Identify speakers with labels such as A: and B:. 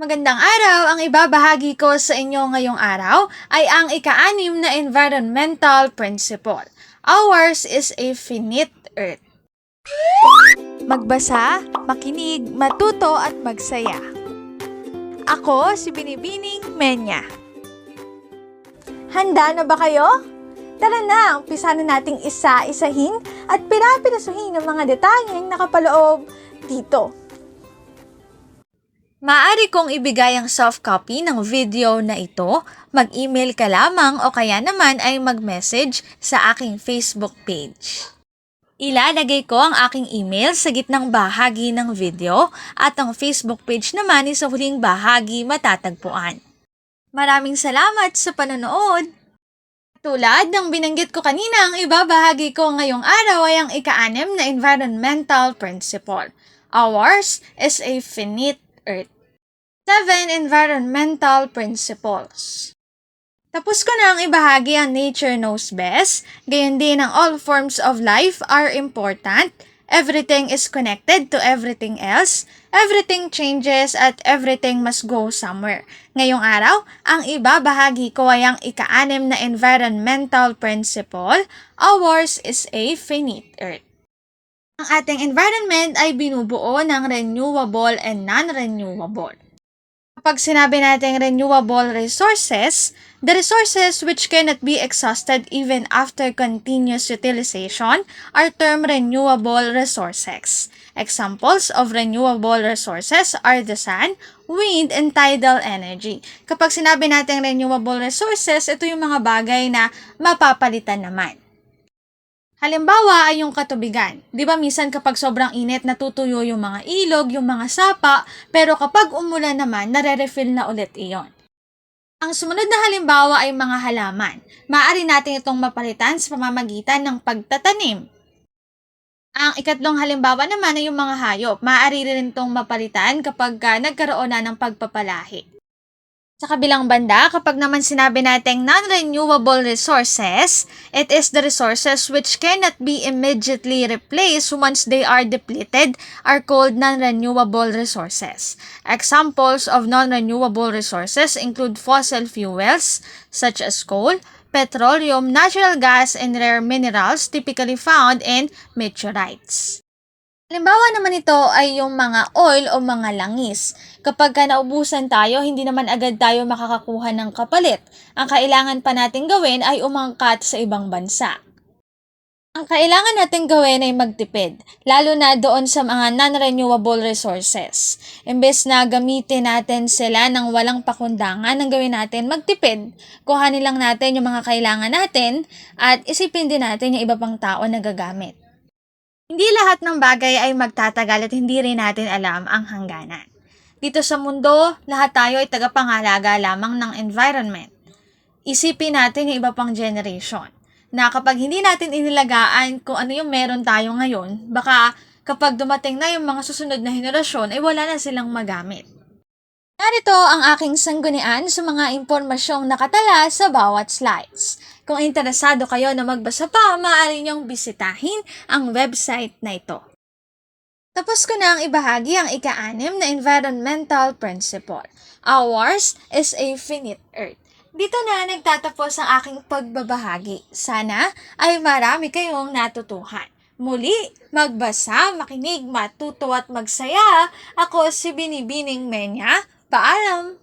A: Magandang araw! Ang ibabahagi ko sa inyo ngayong araw ay ang ika-6 na environmental principle. Ours is a finite earth. Magbasa, makinig, matuto at magsaya. Ako si Binibining Menya. Handa na ba kayo? Tara na, umpisa na nating isa-isahin at pirapirasuhin ang mga detalyeng nakapaloob dito. Maaari kong ibigay ang soft copy ng video na ito, mag-email ka lamang o kaya naman ay mag-message sa aking Facebook page. Ilalagay ko ang aking email sa gitnang bahagi ng video at ang Facebook page naman ay sa huling bahagi matatagpuan. Maraming salamat sa panonood! Tulad ng binanggit ko kanina, ang ibabahagi ko ngayong araw ay ang ika-6 na environmental principle. Ours is a finite earth. 7 environmental principles. Tapos ko na ang ibahagi ang nature knows best, gayon din ang all forms of life are important, everything is connected to everything else, everything changes at everything must go somewhere. Ngayong araw, ang ibabahagi ko ay ang ika-6 na environmental principle, ours is a finite earth. Ang ating environment ay binubuo ng renewable and non-renewable. Kapag sinabi natin renewable resources, the resources which cannot be exhausted even after continuous utilization are termed renewable resources. Examples of renewable resources are the sun, wind, and tidal energy. Kapag sinabi natin renewable resources, ito yung mga bagay na mapapalitan naman. Halimbawa ay yung katubigan. Di ba minsan kapag sobrang init natutuyo yung mga ilog, yung mga sapa, pero kapag umulan naman, nare-refill na ulit iyon. Ang sumunod na halimbawa ay mga halaman. Maaari natin itong mapalitan sa pamamagitan ng pagtatanim. Ang ikatlong halimbawa naman ay yung mga hayop. Maaari rin itong mapalitan kapag nagkaroon na ng pagpapalahi. Sa kabilang banda, kapag naman sinabi natin non-renewable resources, it is the resources which cannot be immediately replaced once they are depleted are called non-renewable resources. Examples of non-renewable resources include fossil fuels such as coal, petroleum, natural gas, and rare minerals typically found in meteorites. Halimbawa naman ito ay yung mga oil o mga langis. Kapag naubusan tayo, hindi naman agad tayo makakakuha ng kapalit. Ang kailangan pa natin gawin ay umangkat sa ibang bansa. Ang kailangan natin gawin ay magtipid, lalo na doon sa mga non-renewable resources. Imbes na gamitin natin sila ng walang pakundangan, ang gawin natin magtipid. Kuhanin lang natin yung mga kailangan natin at isipin din natin yung iba pang tao na gagamit. Hindi lahat ng bagay ay magtatagal at hindi rin natin alam ang hangganan. Dito sa mundo, lahat tayo ay tagapangalaga lamang ng environment. Isipin natin yung iba pang generation, na kapag hindi natin inilagaan kung ano yung meron tayo ngayon, baka kapag dumating na yung mga susunod na henerasyon, ay wala na silang magamit. Narito ang aking sanggunian sa mga impormasyong nakatala sa bawat slides. Kung interesado kayo na magbasa pa, maaari niyong bisitahin ang website na ito. Tapos ko na ang ibahagi ang ika-6 na environmental principle. Ours is a finite earth. Dito na nagtatapos ang aking pagbabahagi. Sana ay marami kayong natutuhan. Muli, magbasa, makinig, matuto at magsaya. Ako si Binibining Menya. Paalam!